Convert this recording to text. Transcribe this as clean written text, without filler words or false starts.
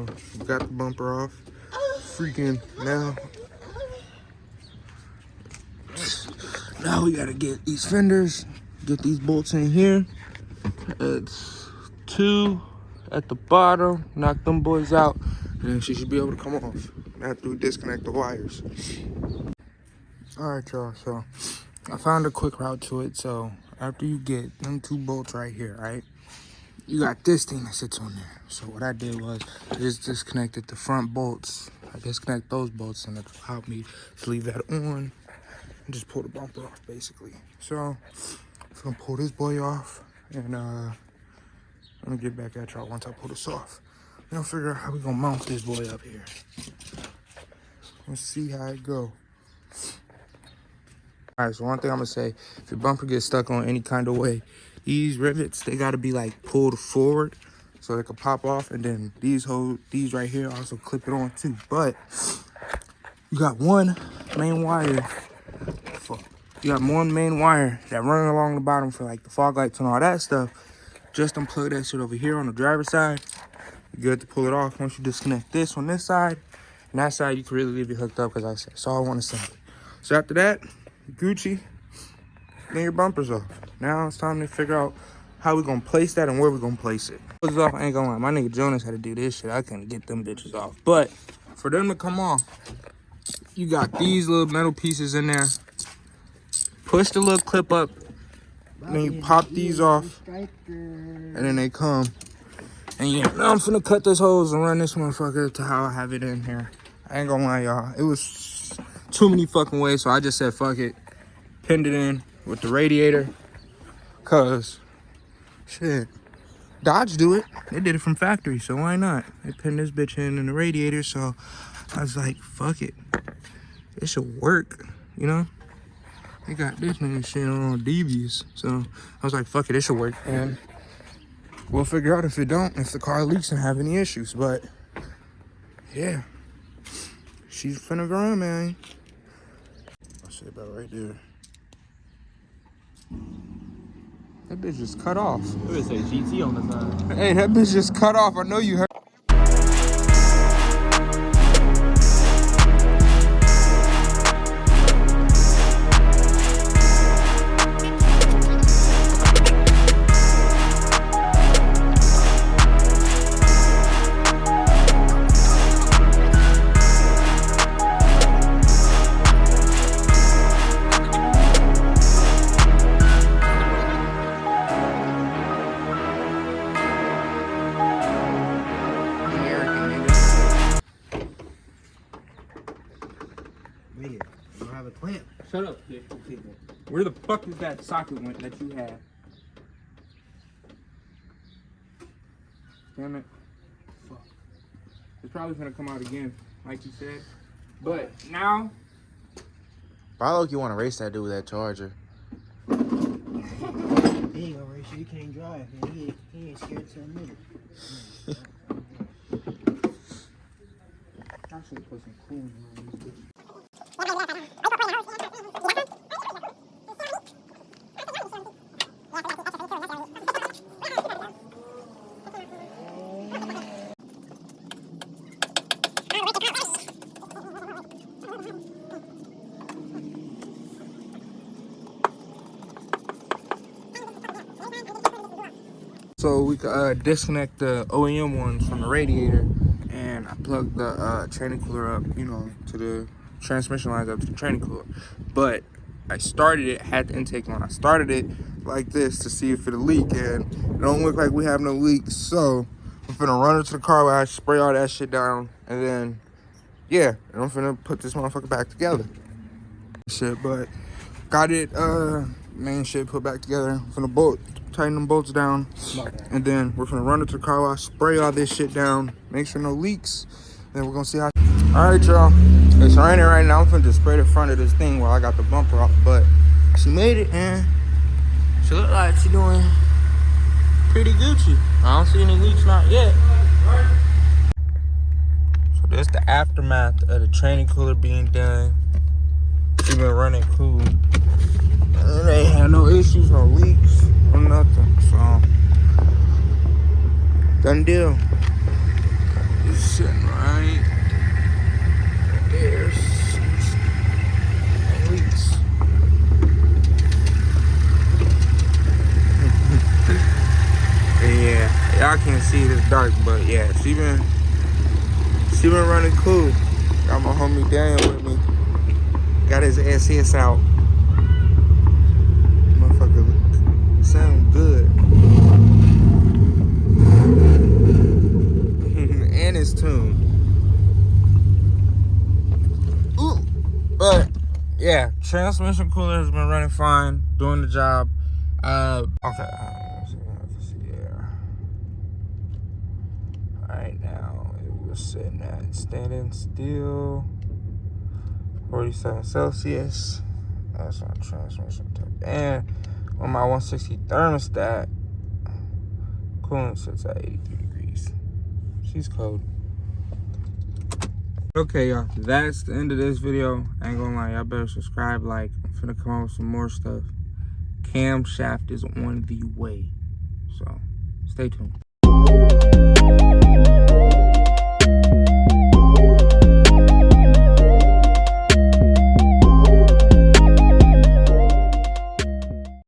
So we got the bumper off. Freaking now we gotta get these fenders, get these bolts in here. It's 2 at the bottom, knock them boys out, and then she should be able to come off after we disconnect the wires. All right, y'all, so I found a quick route to it. So after you get them 2 bolts right here, right, you got this thing that sits on there. So what I did was I just disconnected the front bolts. I disconnect those bolts, and it helped me to leave that on and just pull the bumper off, basically. So I'm gonna pull this boy off, and I'm gonna get back at y'all once I pull this off. We're gonna figure out how we gonna mount this boy up here. Let's see how it go. All right, so one thing I'm gonna say, if your bumper gets stuck on any kind of way, these rivets, they gotta be like pulled forward so they can pop off, and then these right here also clip it on too. But you got one main wire. You got one main wire that running along the bottom for like the fog lights and all that stuff. Just unplug that shit over here on the driver's side. You're good to pull it off. Once you disconnect this on this side, and that side you can really leave it hooked up, because I said, so I want to send it. So after that, Gucci, then your bumper's off. Now it's time to figure out how we're gonna place that and where we're gonna place it. Off, I ain't gonna lie, my nigga Jonas had to do this shit. I couldn't get them bitches off. But for them to come off, you got these little metal pieces in there. Push the little clip up, and then you pop these off, and then they come. And yeah, now I'm finna cut this hose and run this motherfucker to how I have it in here. I ain't gonna lie, y'all. It was too many fucking ways, so I just said fuck it. Pinned it in with the radiator, cause shit, Dodge do it. They did it from factory, so why not? They pinned this bitch in the radiator, so I was like, fuck it. It should work, you know? They got this nigga shit on devious, so I was like, fuck it, it should work. And we'll figure out if it don't, if the car leaks and have any issues. But yeah, she's finna go on, man. I'll say about right there. That bitch just cut off. I would say GT on the side. Hey, that bitch just cut off. I know you heard. Shut up, bitch. Where the fuck is that socket went that you had? Damn it. Fuck. It's probably gonna come out again, like you said. But now, Probably like you want to race that dude with that Charger. He ain't gonna race you. He can't drive, man. He ain't scared to admit it. I should put some cooling on this bitch. So we could disconnect the OEM ones from the radiator, and I plugged the training cooler up, you know, to the transmission lines up to the training cooler. But I started it, had the intake on. I started it like this to see if it'll leak, and it don't look like we have no leaks. So I'm finna run it to the car wash, spray all that shit down, and then, yeah, and I'm finna put this motherfucker back together. Shit, but got it, main shit put back together. I'm finna tighten them bolts down, and then we're gonna run it to the car wash, spray all this shit down, make sure no leaks, then we're gonna see how. All right, y'all, it's raining right now. I'm finna just spray the front of this thing while I got the bumper off, but she made it, and she look like she doing pretty Gucci. I don't see any leaks, not yet. So this the aftermath of the training cooler being done. She been running cool. And they ain't had no issues, no leaks, or nothing. So, done deal. Sitting right there. Weeks. Yeah, y'all can't see it, it's dark, but yeah, she been running cool. Got my homie Daniel with me. Got his SS out. Motherfucker sound good. And his tune. Ooh. But yeah, transmission cooler has been running fine, doing the job. Okay. Let's see here. Right now, we're sitting at standing still, 47 Celsius. That's my transmission temp. And on my 160 thermostat, coolant sits at 83 degrees. She's cold. Okay, y'all, that's the end of this video. I ain't gonna lie, y'all better subscribe, like. I'm finna come up with some more stuff. Camshaft is on the way, so stay tuned.